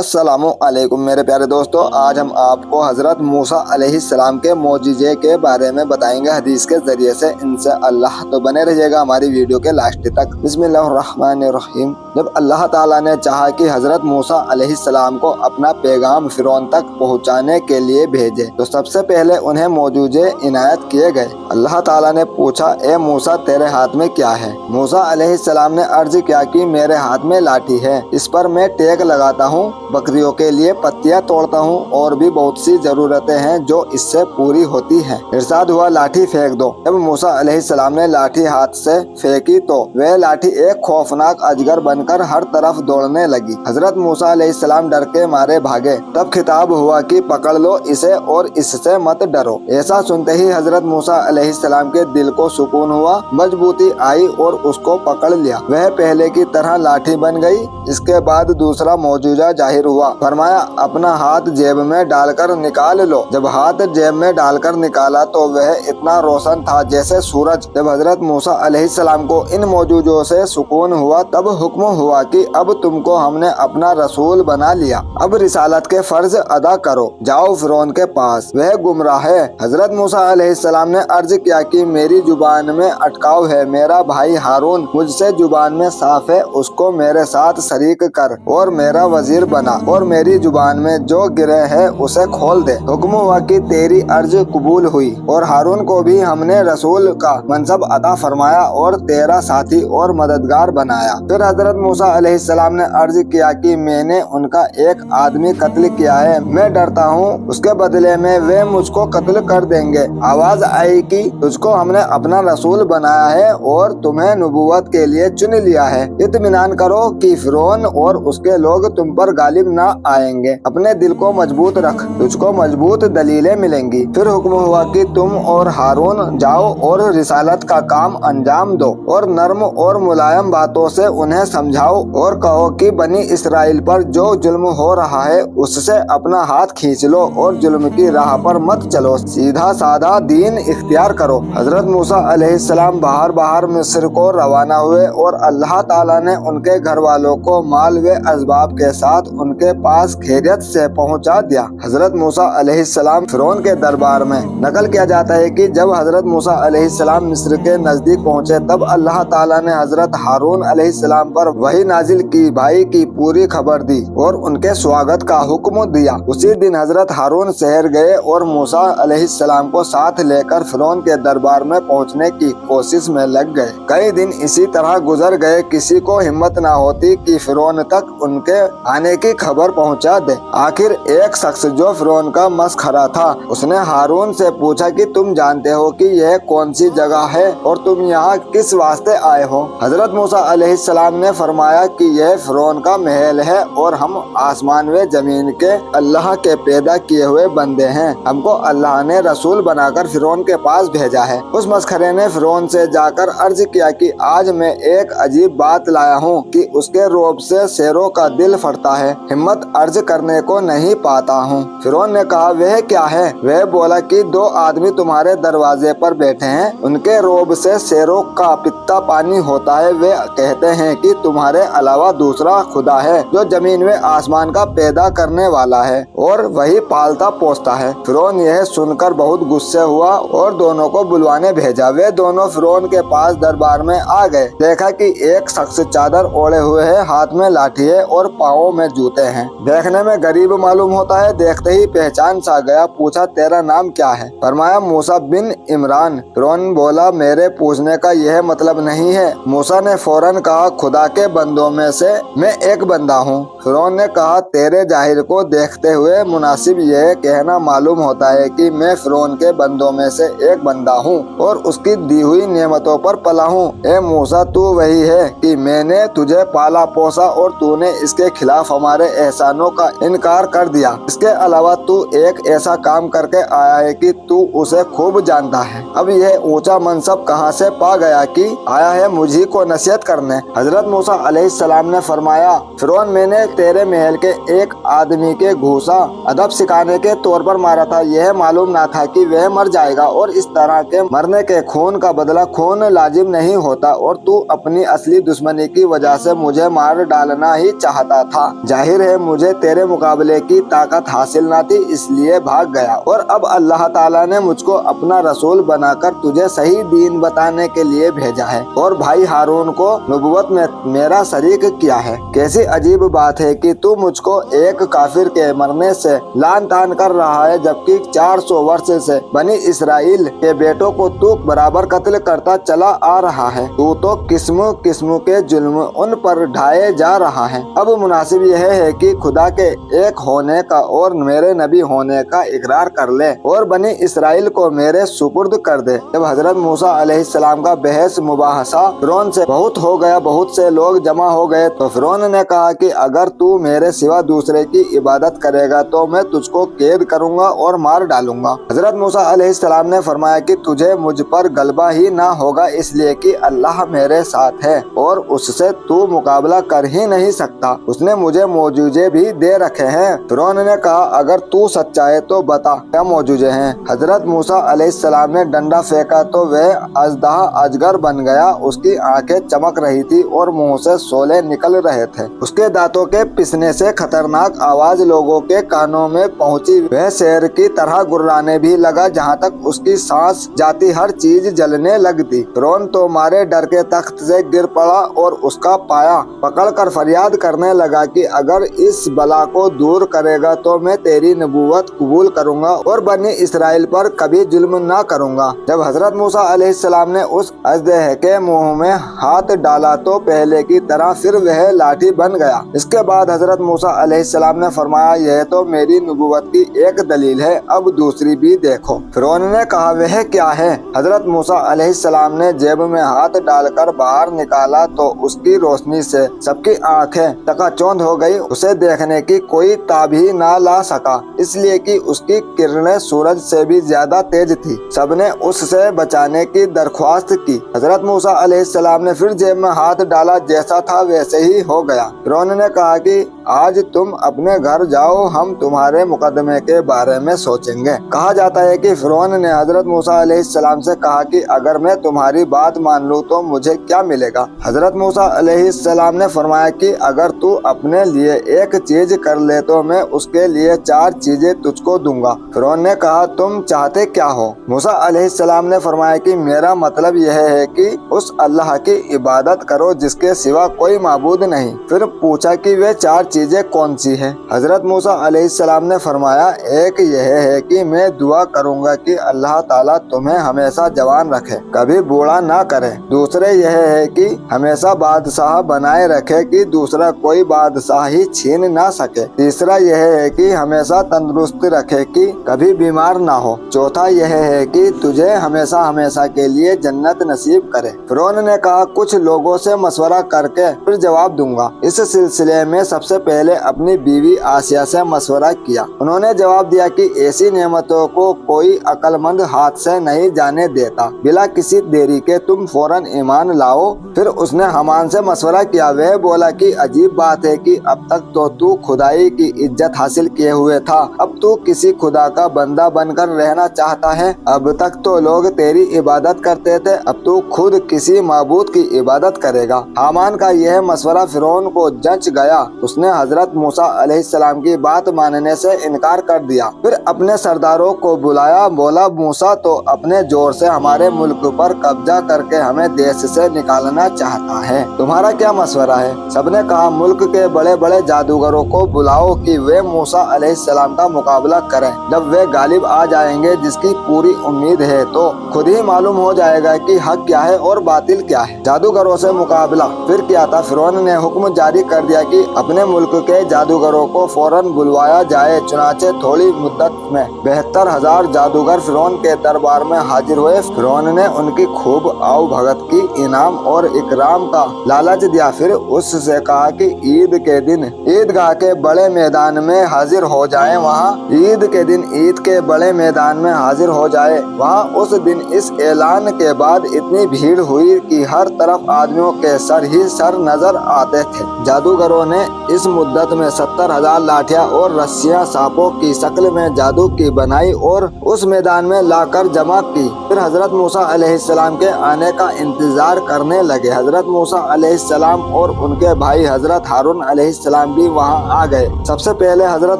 अस्सलामु अलैकुम मेरे प्यारे दोस्तों, आज हम आपको हजरत मूसा अलैहिस्सलाम के मौजिज़े के बारे में बताएंगे हदीस के जरिए से इंशाअल्लाह। तो बने रहिएगा हमारी वीडियो के लास्ट तक। बिस्मिल्लाहिर्रहमानिर्रहीम। जब अल्लाह ताला ने चाहा कि हजरत मूसा अलैहिस्सलाम को अपना पैगाम फिरौन तक पहुंचाने के लिए भेजे तो सबसे पहले उन्हें मौजूज़े इनायत किए गए। अल्लाह ताला ने पूछा, ए मूसा तेरे हाथ में क्या है? मूसा अलैहिस्सलाम ने अर्ज किया कि मेरे हाथ में लाठी है, इस पर मैं टेक लगाता हूँ, बकरियों के लिए पत्तियां तोड़ता हूँ और भी बहुत सी जरूरतें हैं जो इससे पूरी होती हैं। इरशाद हुआ, लाठी फेंक दो। जब मूसा अलैहिस्सलाम ने लाठी हाथ से फेंकी तो वह लाठी एक खौफनाक अजगर बनकर हर तरफ दौड़ने लगी। हजरत मूसा अलैहिस्सलाम डर के मारे भागे। तब खिताब हुआ कि पकड़ लो इसे और इससे मत डरो। ऐसा सुनते ही हजरत मूसा अलैहिस्सलाम के दिल को सुकून हुआ, मजबूती आई और उसको पकड़ लिया। वह पहले की तरह लाठी बन गई। इसके बाद दूसरा मौजूजा जाहिर हुआ। फरमाया, अपना हाथ जेब में डालकर निकाल लो। जब हाथ जेब में डालकर निकाला तो वह इतना रोशन था जैसे सूरज। जब हजरत मूसा अलैहिस्सलाम को इन मौजूजों से सुकून हुआ तब हुक्म हुआ कि अब तुमको हमने अपना रसूल बना लिया, अब रिसालत के फर्ज अदा करो, जाओ फिरौन के पास, वह गुमराह है। हजरत मूसा अलैहिस्सलाम ने अर्ज किया कि मेरी जुबान में अटकाव है, मेरा भाई हारून मुझसे जुबान में साफ है, उसको मेरे साथ शरीक कर और मेरा वजीर बना और मेरी जुबान में जो गिरे है उसे खोल दे। हुक्म हुआ कि तेरी अर्ज कबूल हुई और हारून को भी हमने रसूल का मनसब अता फरमाया और तेरा साथी और मददगार बनाया। फिर हजरत मूसा अलैहिस्सलाम ने अर्ज किया कि मैंने उनका एक आदमी कत्ल किया है, मैं डरता हूँ उसके बदले में वे मुझको कत्ल कर देंगे। आवाज आई कि तुझको हमने अपना रसूल बनाया है और तुम्हें नबूवत के लिए चुन लिया है। इत्मीनान करो कि फिरौन और उसके लोग तुम पर गालिब ना आएंगे। अपने दिल को मजबूत रख, तुझको मजबूत दलीलें मिलेंगी। फिर हुक्म हुआ कि तुम और हारून जाओ और रिसालत का काम अंजाम दो और नर्म और मुलायम बातों से उन्हें समझाओ और कहो कि बनी इसराइल पर जो जुल्म हो रहा है उससे अपना हाथ खींच लो और जुल्म की राह पर मत चलो, सीधा साधा दीन इख्तियार करो। हजरत मूसा अलैहिस्सलाम बाहर मिस्र को रवाना हुए और अल्लाह ताला ने उनके घर वालों को माल व असबाब के साथ उनके पास खैरियत से पहुंचा दिया। हजरत मूसा अलैहिस्सलाम फिरौन के दरबार में नकल किया जाता है कि जब हजरत मूसा अलैहिस्सलाम मिस्र के नजदीक पहुंचे तब अल्लाह ताला ने हजरत हारून अलैहिस्सलाम पर वही नाजिल की, भाई की पूरी खबर दी और उनके स्वागत का हुक्म दिया। उसी दिन हजरत हारून शहर गए और मूसा अलैहिस्सलाम को साथ लेकर फिरौन के दरबार में पहुंचने की कोशिश में लग गए। कई दिन इसी तरह गुजर गए, किसी को हिम्मत न होती कि फिरौन तक उनके आने की खबर पहुंचा दे। आखिर एक शख्स जो फिरौन का मसखरा था उसने हारून से पूछा कि तुम जानते हो कि यह कौन सी जगह है और तुम यहाँ किस वास्ते आए हो? हजरत मूसा अलैहिस्सलाम ने फरमाया कि यह फिरौन का महल है और हम आसमान व जमीन के अल्लाह के पैदा किए हुए बंदे हैं, हमको अल्लाह ने रसूल बनाकर फिरौन के पास भेजा है। उस मसखरे ने फिरौन से जाकर अर्ज किया कि आज मैं एक अजीब बात लाया हूँ कि उसके रोब से शेरों का दिल फटता है, हिम्मत अर्ज करने को नहीं पाता हूँ। फिरौन ने कहा, वह क्या है? वह बोला कि दो आदमी तुम्हारे दरवाजे पर बैठे हैं, उनके रोब से शेरों का पित्ता पानी होता है, वे कहते हैं कि तुम्हारे अलावा दूसरा खुदा है जो जमीन में आसमान का पैदा करने वाला है और वही पालता पोसता है। फिरौन यह सुनकर बहुत गुस्से हुआ और दोनों को बुलवाने भेजा। वे दोनों फिरौन के पास दरबार में आ गए। देखा कि एक शख्स चादर ओढ़े हुए है, हाथ में लाठी है और पाँवों में जूते हैं, देखने में गरीब मालूम होता है। देखते ही पहचान सा गया। पूछा, तेरा नाम क्या है? फरमाया, मूसा बिन इमरान। फिरौन बोला, मेरे पूछने का यह मतलब नहीं है। मूसा ने फौरन कहा, खुदा के बंदों में से मैं एक बंदा हूँ। फिरौन ने कहा, तेरे जाहिर को देखते हुए मुनासिब यह कहना मालूम होता है कि मैं फिरौन के बंदों में से एक बंदा हूँ और उसकी दी हुई नेमतों पर पला हूँ। ए मूसा, तू वही है कि मैंने तुझे पाला पोसा और तूने इसके खिलाफ हमारे एहसानों का इनकार कर दिया। इसके अलावा तू एक ऐसा काम करके आया है कि तू उसे खूब जानता है। अब यह ऊंचा मनसब कहाँ से पा गया कि आया है मुझी को नसीहत करने? हजरत मूसा अलैहिस्सलाम ने फरमाया, फिरौन, मैंने तेरे महल के एक आदमी के घूसा अदब सिखाने के तौर पर मारा था। यह मालूम ना था कि वह मर जाएगा और इस तरह के मरने के खून का बदला खून लाजिम नहीं होता और तू अपनी असली दुश्मनी की वजह से मुझे मार डालना ही चाहता था। जाहिर है मुझे तेरे मुकाबले की ताकत हासिल न थी, इसलिए भाग गया और अब अल्लाह ताला ने मुझको अपना रसूल बनाकर तुझे सही दीन बताने के लिए भेजा है और भाई हारून को नबुवत में मेरा शरीक किया है। कैसी अजीब बात है कि तू मुझको एक काफिर के मरने से लान तान कर रहा है, जबकि 400 वर्ष से बनी इसराइल के बेटों को तू बराबर कत्ल करता चला आ रहा है। तू तो किस्म किस्म के जुल्म उन पर ढाए जा रहा है। अब मुनासिब यह है कि खुदा के एक होने का और मेरे नबी होने का इकरार कर ले और बनी इसराइल को मेरे सुपुर्द कर दे। जब हजरत मूसा अलैहिस्सलाम का बहस मुबाहसा फिरौन से बहुत हो गया, बहुत से लोग जमा हो गए, तो फिरौन ने कहा कि अगर तू मेरे सिवा दूसरे की इबादत करेगा तो मैं तुझको कैद करूंगा और मार डालूंगा। हजरत मूसा अलैहिस्सलाम ने फरमाया कि तुझे मुझ पर गलबा ही ना होगा, इसलिए कि अल्लाह मेरे साथ है और उससे तू मुकाबला कर ही नहीं सकता। उसने मुझे मौजूजे भी दे रखे हैं। फिरौन ने कहा अगर तू सच्चा है तो बता क्या मौजूजे हैं। हजरत मूसा अलैहिस्सलाम ने डंडा फेंका तो वह अजदहा अजगर बन गया। उसकी आंखें चमक रही थी और मुंह से शोले निकल रहे थे। उसके दांतों के पिसने से खतरनाक आवाज लोगों के कानों में पहुंची। वह शेर की तरह गुर्राने भी लगा, जहां तक उसकी सांस जाती हर चीज जलने लगती। फिरौन तो मारे डर के तख्त से गिर पड़ा और उसका पाया पकड़कर फरियाद करने लगा कि अगर इस बला को दूर करेगा तो मैं तेरी नबूवत कबूल करूंगा और बनी इसराइल पर कभी जुल्म ना करूंगा। जब हजरत मूसा अलैहिस्सलाम ने उस अजदह के मुंह में हाथ डाला तो पहले की तरह फिर वह लाठी बन गया। इसके बाद हजरत मूसा अलैहिस्सलाम ने फरमाया यह तो मेरी नबूवत की एक दलील है, अब दूसरी भी देखो। फिरौन ने कहा वह क्या है। हजरत मूसा अलैहिस्सलाम ने जेब में हाथ डालकर बाहर निकाला तो उसकी रोशनी से सबकी आंखें चकाचौंध हो गई। उसे देखने की कोई ताब ही ना ला सका, इसलिए कि उसकी किरणें सूरज से भी ज्यादा तेज थी। सबने उससे बचाने की दरख्वास्त की। हजरत मूसा अलैहिस्सलाम ने फिर जेब में हाथ डाला, जैसा था वैसे ही हो गया। फिरौन ने कहा कि आज तुम अपने घर जाओ, हम तुम्हारे मुकदमे के बारे में सोचेंगे। कहा जाता है कि फिरौन ने हजरत मूसा अलैहिस्सलाम से कहा कि अगर मैं तुम्हारी बात मान लूं तो मुझे क्या मिलेगा। हजरत मूसा अलैहिस्सलाम ने फरमाया कि अगर तू अपने लिए एक चीज कर ले तो मैं उसके लिए 4 चीजें तुझको दूंगा। फिरौन ने कहा तुम चाहते क्या हो। मूसा अलैहिस्सलाम ने फरमाया कि मेरा मतलब यह है कि उस अल्लाह की इबादत करो जिसके सिवा कोई माबूद नहीं। फिर पूछा कि वे 4 चीजें कौन सी है। हजरत मूसा अलैहिस्सलाम ने फरमाया एक यह है कि मैं दुआ करूंगा कि अल्लाह ताला तुम्हें हमेशा जवान रखे, कभी बूढ़ा ना करे। दूसरे यह है कि हमेशा बादशाह बनाए रखे कि दूसरा कोई बादशाही छीन ना सके। तीसरा यह है कि हमेशा तंदुरुस्त रखे कि कभी बीमार ना हो। चौथा यह है कि तुझे हमेशा हमेशा के लिए जन्नत नसीब करे। फिरौन ने कहा कुछ लोगों से मशवरा करके फिर जवाब दूंगा। इस सिलसिले में सबसे पहले अपनी बीवी आसिया से मशवरा किया। उन्होंने जवाब दिया कि ऐसी नेमतों को कोई अक्लमंद हाथ से नहीं जाने देता, बिला किसी देरी के तुम फौरन ईमान लाओ। फिर उसने हमान से मशवरा किया। वह बोला कि अजीब बात है कि अब तक तो तू खुदाई की इज्जत हासिल किए हुए था, अब तू किसी खुदा का बंदा बनकर रहना चाहता है। अब तक तो लोग तेरी इबादत करते थे, अब तू खुद किसी माबूद की इबादत करेगा। हामान का यह मशवरा फिरौन को जच गया। उसने हजरत मूसा अलैहिस्सलाम की बात मानने से इनकार कर दिया। फिर अपने सरदारों को बुलाया। बोला मूसा तो अपने जोर से हमारे मुल्क पर कब्जा करके हमें देश से निकालना चाहता है, तुम्हारा क्या मशवरा है। सबने कहा मुल्क के बड़े बड़े जादूगरों को बुलाओ कि वे मूसा अलैहिस्सलाम का मुकाबला करें। जब वे गालिब आ जाएंगे, जिसकी पूरी उम्मीद है, तो खुद ही मालूम हो जाएगा कि हक क्या है और बातिल क्या है। जादूगरों से मुकाबला फिर किया था। फिरौन ने हुक्म जारी कर दिया कि अपने मुल्क के जादूगरों को फौरन बुलवाया जाए। चुनाचे थोड़ी मुद्दत में 72,000 जादूगर फिरौन के दरबार में हाजिर हुए। फिरौन ने उनकी खूब आओ भगत की, इनाम और इकराम का लालच दिया। फिर उससे कहा कि ईद के दिन ईदगाह के बड़े मैदान में हाजिर हो जाए। वहाँ ईद के दिन ईद के बड़े मैदान में हाजिर हो जाए। वहाँ उस दिन इस ऐलान के बाद इतनी भीड़ हुई कि हर तरफ आदमियों के सर ही सर नजर आते थे। जादूगरों ने इस मुद्दत में 70,000 लाठियां और रस्सियां सांपों की शक्ल में जादू की बनाई और उस मैदान में लाकर जमा की। फिर हजरत मूसा अलैहिस्सलाम के आने का इंतजार करने लगे। हजरत मूसा अलैहिस्सलाम और उनके भाई हजरत हारून अलैहिस्सलाम भी वहां आ गए। सबसे पहले हजरत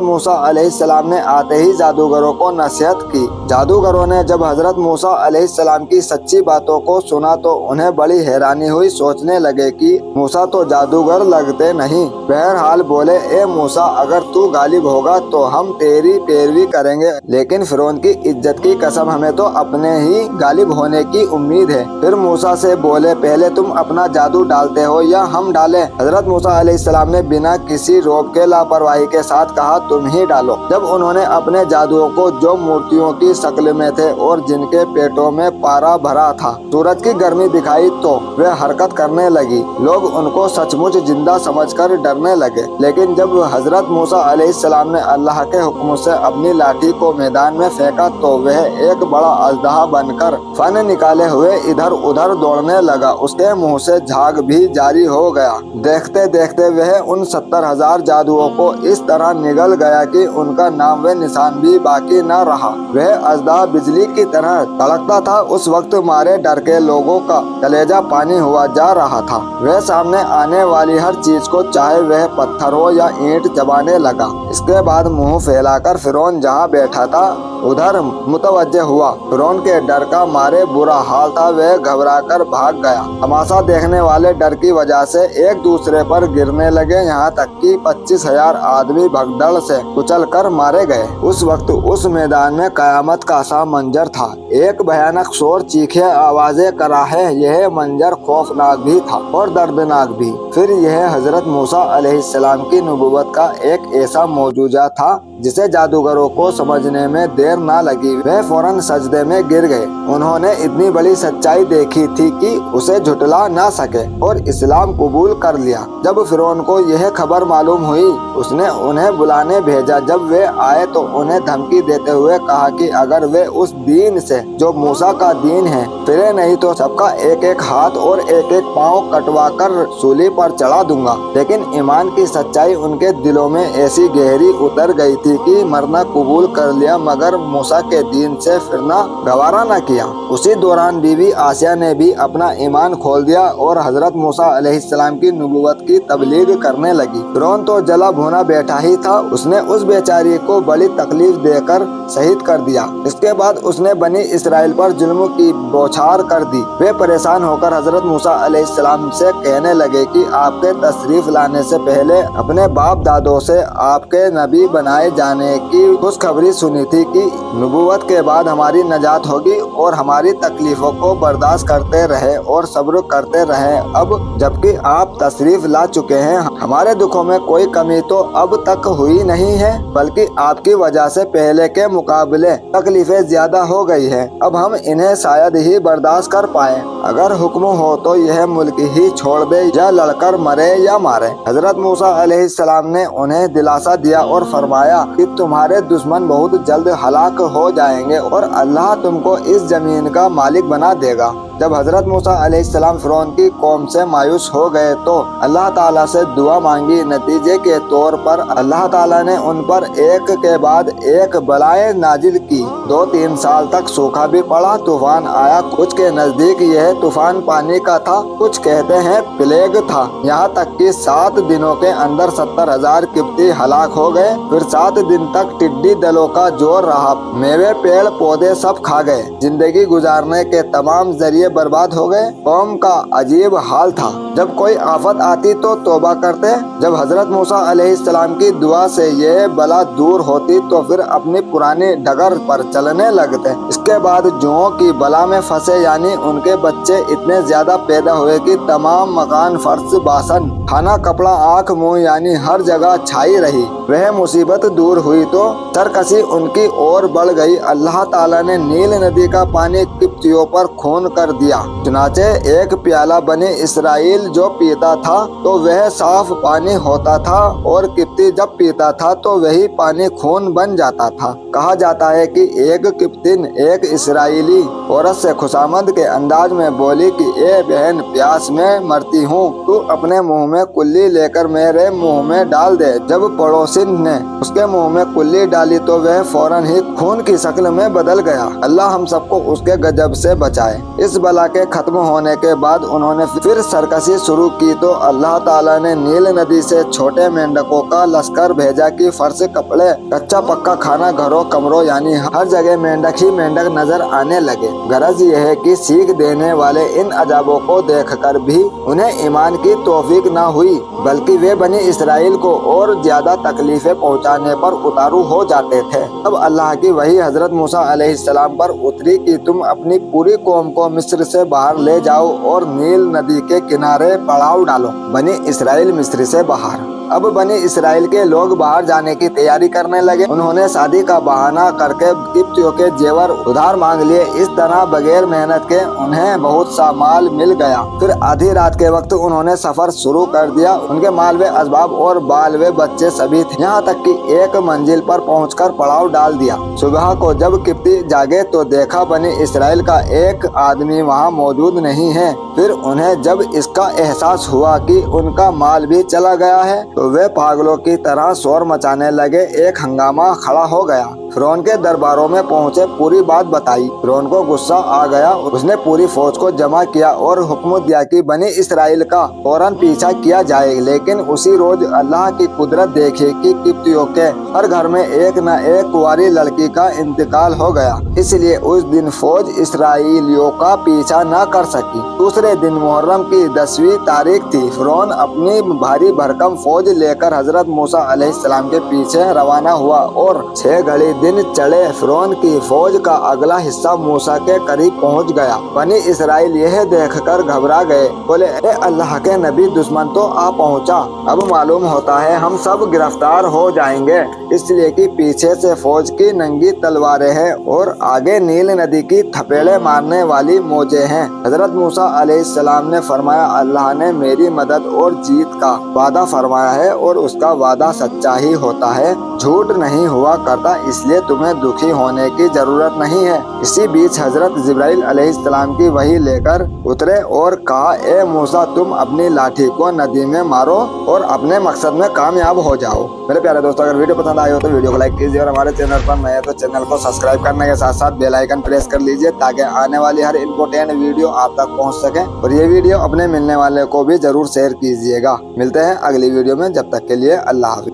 मूसा अलैहिस्सलाम ने आते ही जादूगरों को नसीहत की। जादूगरों ने जब हजरत मूसा अलैहिस्सलाम की सच्ची बातों को सुना तो उन्हें बड़ी हैरानी हुई। सोचने लगे कि मूसा तो जादूगर लगते नहीं। बहरहाल बोले, ए मूसा, अगर तू गालिब होगा तो हम तेरी पैरवी करेंगे, लेकिन फिरौन की इज्जत की कसम, हमें तो अपने ही गालिब होने की उम्मीद है। फिर मूसा से बोले, पहले तुम अपना जादू डालते हो या हम डालें? हजरत मूसा अलैहिस्सलाम ने बिना किसी रौब के लापरवाही के साथ कहा, तुम ही डालो। जब उन्होंने अपने जादुओं को, जो मूर्तियों की शक्ल में थे और जिनके पेटों में पारा भरा था, सूरज की गर्मी दिखाई तो वे हरकत करने लगी। लोग उनको सचमुच जिंदा समझकर डरने लगे। लेकिन जब हजरत मूसा अलैहिस्सलाम ने अल्लाह के हुक्म से अपनी लाठी को मैदान में फेंका तो वह एक बड़ा अजदहा बनकर फन निकाले हुए इधर उधर दौड़ने लगा। उसके मुंह से झाग भी जारी हो गया। देखते देखते वह उन 70,000 जादुओं को इस तरह निगल गया कि उनका नाम व निशान भी बाकी न रहा। वह अजदहा बिजली की तरह तड़कता था। उस वक्त मारे डर के लोगों का कलेजा पानी हुआ जा रहा था। वह सामने आने वाली हर चीज को, चाहे वह पत्थर हो या ईंट, चबाने लगा। इसके बाद मुंह फैलाकर फिरौन जहाँ बैठा था उधर मुतवज्जे हुआ। फिरौन के डर का मारे बुरा हाल था। वह घबराकर भाग गया। तमाशा देखने वाले डर की वजह से एक दूसरे पर गिरने लगे, यहाँ तक कि 25,000 आदमी भगदड़ से कुचल कर मारे गए। उस वक्त उस मैदान में कयामत का सा मंजर था। एक भयानक शोर, चीखे, आवाजें, कराहे। यह मंजर खौफनाक भी था और दर्दनाक भी। फिर यह हजरत मूसा अलैहिस्सलाम की नबूवत का एक ऐसा मौजूजा था जिसे जादूगरों को समझने में देर ना लगी। वह फौरन सजदे में गिर गए। उन्होंने इतनी बड़ी सच्चाई देखी थी कि उसे झुटला ना सके और इस्लाम कबूल कर लिया। जब फिरौन को यह खबर मालूम हुई, उसने उन्हें बुलाने भेजा। जब वे आए तो उन्हें धमकी देते हुए कहा कि अगर वे उस दीन से, जो मूसा का दीन है, फिरे नहीं तो सबका एक एक हाथ और एक एक पाँव कटवा कर सूली पर चढ़ा दूंगा। लेकिन ईमान की सच्चाई उनके दिलों में ऐसी गहरी उतर गई थी कि मरना कबूल कर लिया, मगर मूसा के दीन से फिरना गवारा न किया। उसी दौरान बीवी आसिया ने भी अपना ईमान खोल दिया और हजरत मूसा अलैहिस्सलाम की नबूवत की तबलीग करने लगी। फिरौन तो जला भुना बैठा ही था। उसने उस बेचारी को बड़ी तकलीफ देकर शहीद कर दिया। इसके बाद उसने बनी इसराइल पर जुल्म की बौछार कर दी। वे परेशान होकर हजरत मूसा अलैहिस्सलाम से कहने लगे कि आपके तशरीफ लाने से पहले अपने बाप दादों से आपके नबी बनाए जाने की खुशखबरी सुनी थी कि नबूवत के बाद हमारी नजात होगी और हमारी तकलीफों को बर्दाश्त करते रहे और सब्र करते रहे। अब जबकि आप तशरीफ ला चुके हैं, हमारे दुखों में कोई कमी तो अब तक हुई नहीं है, बल्कि आपकी वजह से पहले के मुकाबले तकलीफें ज्यादा हो गई है। अब हम इन्हें शायद ही बर्दाश्त कर पाए। अगर हुक्म हो तो यह मुल्क ही छोड़ दे या लड़कर मरे या मारे। हजरत मूसा अलैहिस्सलाम ने उन्हें दिलासा दिया और फरमाया कि तुम्हारे दुश्मन बहुत जल्द हलाक हो जाएंगे और अल्लाह तुमको इस जमीन का मालिक बना देगा। जब हजरत मूसा अलैहिस्सलाम फिरौन की कौम से मायूस हो गए तो अल्लाह ताला से दुआ मांगी। नतीजे के तौर पर अल्लाह ताला ने उन पर एक के बाद एक बलाएं नाजिल की। 2-3 साल तक सूखा भी पड़ा, तूफान आया। कुछ के नजदीक यह तूफान पानी का था, कुछ कहते हैं प्लेग था। यहाँ तक कि 7 दिनों के अंदर 70,000 किब्ती हलाक हो गए। फिर 7 दिन तक टिड्डी दलों का जोर रहा। मेवे, पेड़ पौधे सब खा गए। जिंदगी गुजारने के तमाम जरिए बर्बाद हो गए। कौम का अजीब हाल था। जब कोई आफत आती तो तौबा करते। जब हजरत मूसा अलैहिस्सलाम की दुआ से ये बला दूर होती तो फिर अपनी पुरानी डगर पर चलने लगते। इसके बाद जुओं की बला में फंसे, यानी उनके बच्चे इतने ज्यादा पैदा हुए कि तमाम मकान, फर्श, बासन, खाना, कपड़ा, आँख, मुंह, यानी हर जगह छाई रही। वह मुसीबत दूर हुई तो सरकशी उनकी ओर बढ़ गई। अल्लाह ताला ने नील नदी का पानी किब्तियों पर खून कर दिया। चुनाचे एक प्याला बनी इसराइल जो पीता था तो वह साफ पानी होता था, और किप्ती जब पीता था तो वही पानी खून बन जाता था। कहा जाता है कि एक किप्तिन एक इसराइली औरत से खुशामद के अंदाज में बोली कि ए बहन, प्यास में मरती हूँ, तू अपने मुंह में कुल्ली लेकर मेरे मुंह में डाल दे। जब पड़ोसी ने उसके मुंह में कुल्ली डाली तो वह फौरन ही खून की शक्ल में बदल गया। अल्लाह हम सबको उसके गजब से बचाए। इस बला के खत्म होने के बाद उन्होंने फिर सरकशी शुरू की तो अल्लाह ताला ने नील नदी से छोटे मेंढकों का लश्कर भेजा कि फर्श, कपड़े, कच्चा पक्का खाना, घरों कमरों यानी हर जगह मेंढक ही मेंढक नजर आने लगे। गरज यह है कि सीख देने वाले इन अजाबों को देखकर भी उन्हें ईमान की तौफीक न हुई, बल्कि वे बनी इसराइल को और ज्यादा तकलीफें पहुंचाने पर उतारू हो जाते थे। अब अल्लाह की वही हजरत मूसा अलैहिस्सलाम पर उतरी कि तुम अपनी पूरी कौम को मिस्र से बाहर ले जाओ और नील नदी के किनारे पड़ाव डालो। बनी इसराइल मिस्र से बाहर। अब बनी इसराइल के लोग बाहर जाने की तैयारी करने लगे। उन्होंने शादी का बहाना करके किप्तियों के जेवर उधार मांग लिए। इस तरह बगैर मेहनत के उन्हें बहुत सा माल मिल गया। फिर आधी रात के वक्त उन्होंने सफर शुरू कर दिया। उनके माल व असबाब और बाल व बच्चे सभी थे, यहाँ तक कि एक मंजिल पर पहुंचकर पड़ाव डाल दिया। सुबह को जब किप्ती जागे तो देखा बनी इसराइल का एक आदमी वहाँ मौजूद नहीं है। फिर उन्हें जब इसका एहसास हुआ कि उनका माल भी चला गया है तो वे पागलों की तरह शोर मचाने लगे। एक हंगामा खड़ा हो गया। फिरौन के दरबारों में पहुंचे, पूरी बात बताई। फिरौन को गुस्सा आ गया। उसने पूरी फौज को जमा किया और हुक्म दिया कि बनी इसराइल का फौरन पीछा किया जाए। लेकिन उसी रोज अल्लाह की कुदरत देखी कि किप्तियों के हर घर में एक न एक कुंवारी लड़की का इंतकाल हो गया। इसलिए उस दिन फौज इसराइलियों का पीछा न कर सकी। दूसरे दिन मुहर्रम की 10वीं तारीख थी। फिरौन अपनी भारी भरकम फौज लेकर हजरत मूसा अलैहिस्सलाम के पीछे रवाना हुआ और 6 घड़ी दिन चढ़े। फिरौन की फौज का अगला हिस्सा मूसा के करीब पहुंच गया। बनी इसराइल यह देखकर घबरा गए। बोले, ए अल्लाह के नबी, दुश्मन तो आ पहुंचा। अब मालूम होता है हम सब गिरफ्तार हो जाएंगे, इसलिए कि पीछे से फौज की नंगी तलवारें हैं और आगे नील नदी की थपेड़े मारने वाली मौजें हैं। हजरत मूसा अलैहिस्सलाम ने फरमाया, अल्लाह ने मेरी मदद और जीत का वादा फरमाया है और उसका वादा सच्चा ही होता है, झूठ नहीं हुआ करता, इसलिए तुम्हें दुखी होने की जरूरत नहीं है। इसी बीच हजरत जिब्राइल अलैहिस्सलाम की वही लेकर उतरे और कहा, ए मूसा, तुम अपनी लाठी को नदी में मारो और अपने मकसद में कामयाब हो जाओ। मेरे प्यारे दोस्तों, अगर वीडियो पसंद आई हो तो वीडियो को लाइक कीजिए और हमारे चैनल पर नए तो चैनल को सब्सक्राइब करने के साथ साथ बेल आइकन प्रेस कर लीजिए ताकि आने वाली हर इम्पोर्टेंट वीडियो आप तक पहुंच सके। और ये वीडियो अपने मिलने वाले को भी जरूर शेयर कीजिएगा। मिलते हैं अगली वीडियो में, जब तक के लिए अल्लाह हाफिज़।